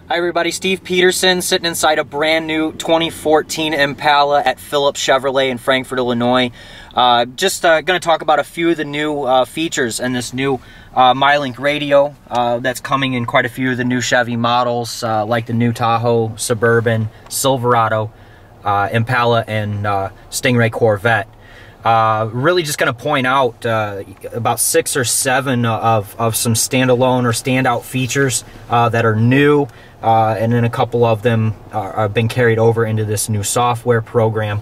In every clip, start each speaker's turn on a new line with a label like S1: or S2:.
S1: Hi everybody, Steve Peterson sitting inside a brand new 2014 Impala at Phillips Chevrolet in Frankfort, Illinois. Just going to talk about a few of the new features in this new MyLink radio that's coming in quite a few of the new Chevy models, like the new Tahoe, Suburban, Silverado, Impala, and Stingray Corvette. Really just going to point out about 6 or 7 of some standalone or standout features that are new, and then a couple of them have been carried over into this new software program.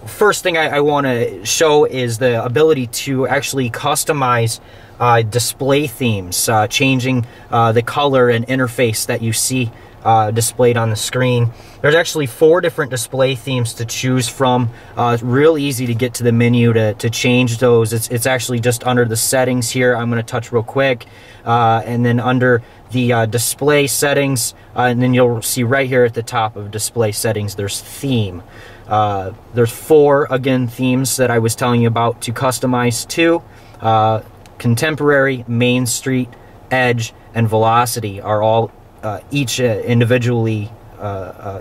S1: First thing I want to show is the ability to actually customize display themes, changing the color and interface that you see displayed on the screen. There's actually 4 different display themes to choose from. It's real easy to get to the menu to change those. It's actually just under the settings here. I'm going to touch real quick, and then under the display settings, and then you'll see right here at the top of display settings there's theme. There's 4 again themes that I was telling you about to customize to. Contemporary, Main Street, Edge, and Velocity are all each individually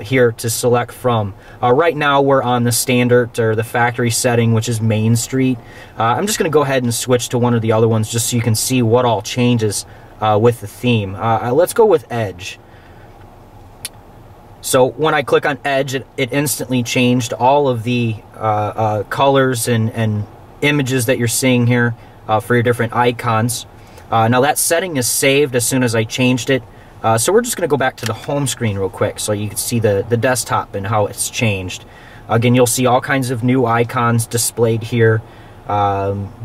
S1: here to select from. Right now we're on the standard or the factory setting, which is Main Street. I'm just going to go ahead and switch to one of the other ones just so you can see what all changes with the theme. Let's go with Edge. So when I click on Edge, it instantly changed all of the colors and images that you're seeing here for your different icons. Now that setting is saved as soon as I changed it. So we're just going to go back to the home screen real quick so you can see the desktop and how it's changed. Again, you'll see all kinds of new icons displayed here.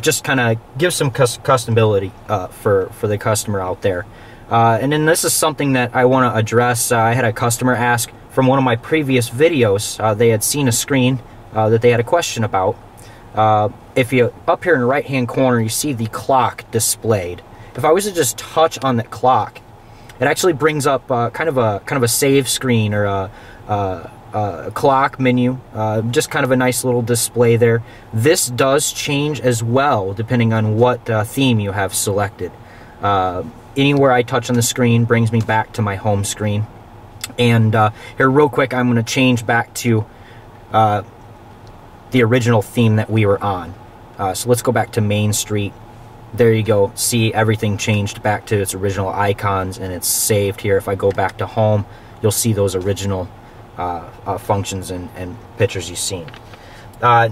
S1: Just kind of give some customability for the customer out there. And then this is something that I want to address. I had a customer ask from one of my previous videos. They had seen a screen that they had a question about. If you up here in the right hand corner, you see the clock displayed. If I was to just touch on that clock, it actually brings up kind of a save screen or a clock menu, just kind of a nice little display there. This does change as well depending on what theme you have selected. Anywhere I touch on the screen brings me back to my home screen. And here real quick, I'm going to change back to the original theme that we were on. So let's go back to Main Street. There you go. See, everything changed back to its original icons, and it's saved here. If I go back to home, you'll see those original functions and pictures you've seen.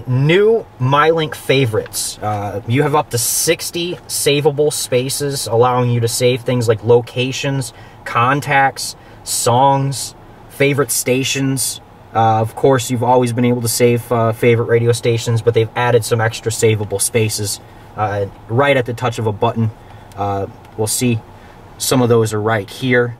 S1: New MyLink favorites. You have up to 60 savable spaces, allowing you to save things like locations, contacts, songs, favorite stations. Of course, you've always been able to save favorite radio stations, but they've added some extra savable spaces right at the touch of a button. We'll see some of those are right here.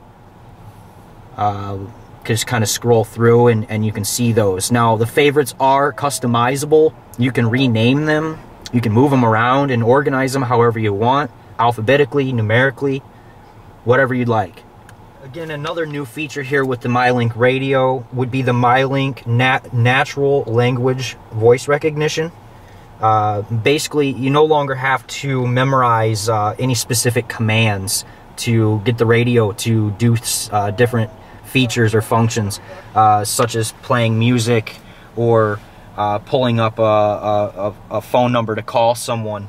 S1: Just kind of scroll through and you can see those. Now, the favorites are customizable. You can rename them. You can move them around and organize them however you want, alphabetically, numerically, whatever you'd like. Again, another new feature here with the MyLink radio would be the MyLink natural language voice recognition. Basically, you no longer have to memorize any specific commands to get the radio to do different features or functions, such as playing music or pulling up a phone number to call someone.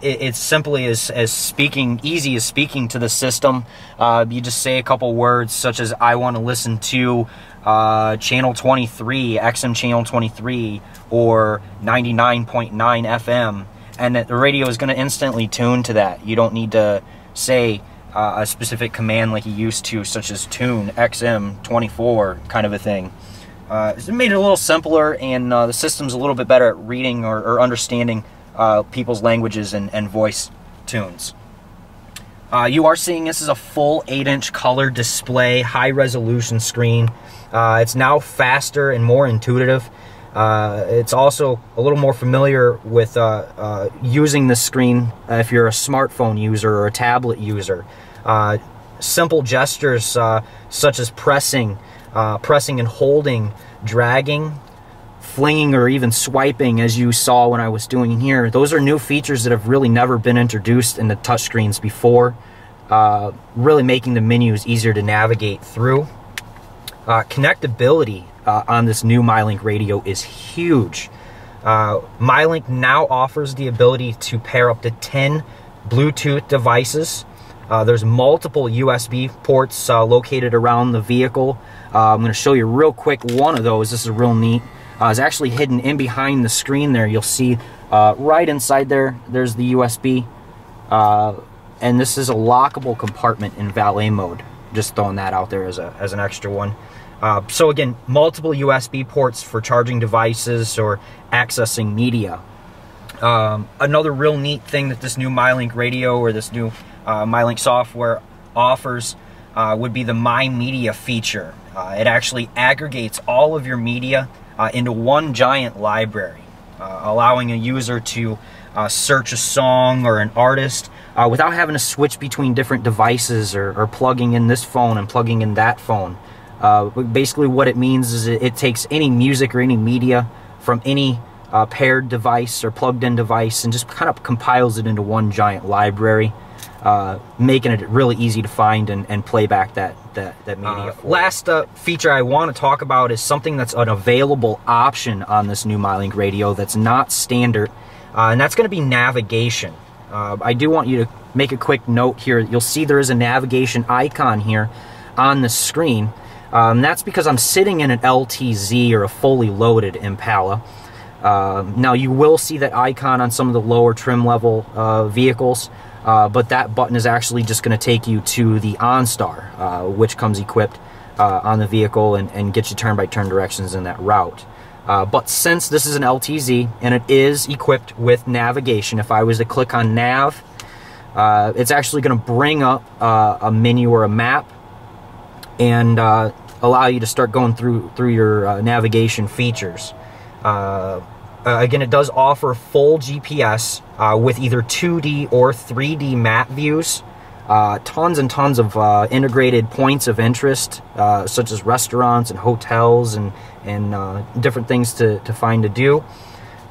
S1: It's simply as speaking, easy as speaking to the system. You just say a couple words such as, I want to listen to channel 23, XM channel 23, or 99.9 FM, and the radio is going to instantly tune to that. You don't need to say a specific command like you used to, such as tune XM 24 kind of a thing. It's made it a little simpler, and the system's a little bit better at reading or understanding people's languages and voice tunes. You are seeing this is a full 8-inch color display, high resolution screen. It's now faster and more intuitive. It's also a little more familiar with using the screen if you're a smartphone user or a tablet user. Simple gestures such as pressing and holding, dragging, flinging, or even swiping, as you saw when I was doing here. Those are new features that have really never been introduced in the touchscreens before. really making the menus easier to navigate through. Connectability on this new MyLink radio is huge. MyLink now offers the ability to pair up to 10 Bluetooth devices. There's multiple USB ports located around the vehicle. I'm going to show you real quick one of those. This is real neat. It's actually hidden in behind the screen there. You'll see right inside there, there's the USB. And this is a lockable compartment in valet mode. Just throwing that out there as an extra one. So again, multiple USB ports for charging devices or accessing media. Another real neat thing that this new MyLink radio or this new MyLink software offers would be the My Media feature. It actually aggregates all of your media into one giant library, allowing a user to search a song or an artist without having to switch between different devices or plugging in this phone and plugging in that phone. Basically what it means is it takes any music or any media from any paired device or plugged in device and just kind of compiles it into one giant library, making it really easy to find and play back that media. Last feature I want to talk about is something that's an available option on this new MyLink radio that's not standard, and that's going to be navigation. I do want you to make a quick note here. You'll see there is a navigation icon here on the screen. That's because I'm sitting in an LTZ or a fully loaded Impala. Now you will see that icon on some of the lower trim level vehicles, but that button is actually just going to take you to the OnStar, which comes equipped on the vehicle and gets you turn-by-turn directions in that route. But since this is an LTZ and it is equipped with navigation, if I was to click on Nav, it's actually going to bring up a menu or a map and allow you to start going through your navigation features. Again, it does offer full GPS with either 2D or 3D map views. Tons and tons of integrated points of interest, such as restaurants and hotels and different things to find to do.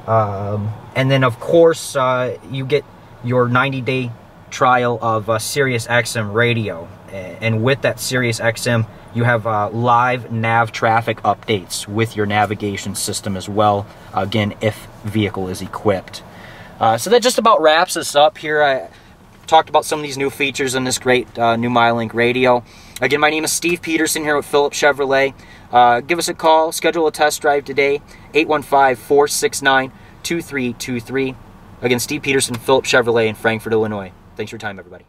S1: And then, of course, you get your 90-day trial of Sirius XM radio. And with that Sirius XM, you have live nav traffic updates with your navigation system as well, again, if vehicle is equipped. So that just about wraps us up here. I talked about some of these new features in this great new MyLink radio. Again, my name is Steve Peterson here with Phillips Chevrolet. Give us a call, schedule a test drive today, 815-469-2323. Again, Steve Peterson, Phillips Chevrolet in Frankfort, Illinois. Thanks for your time, everybody.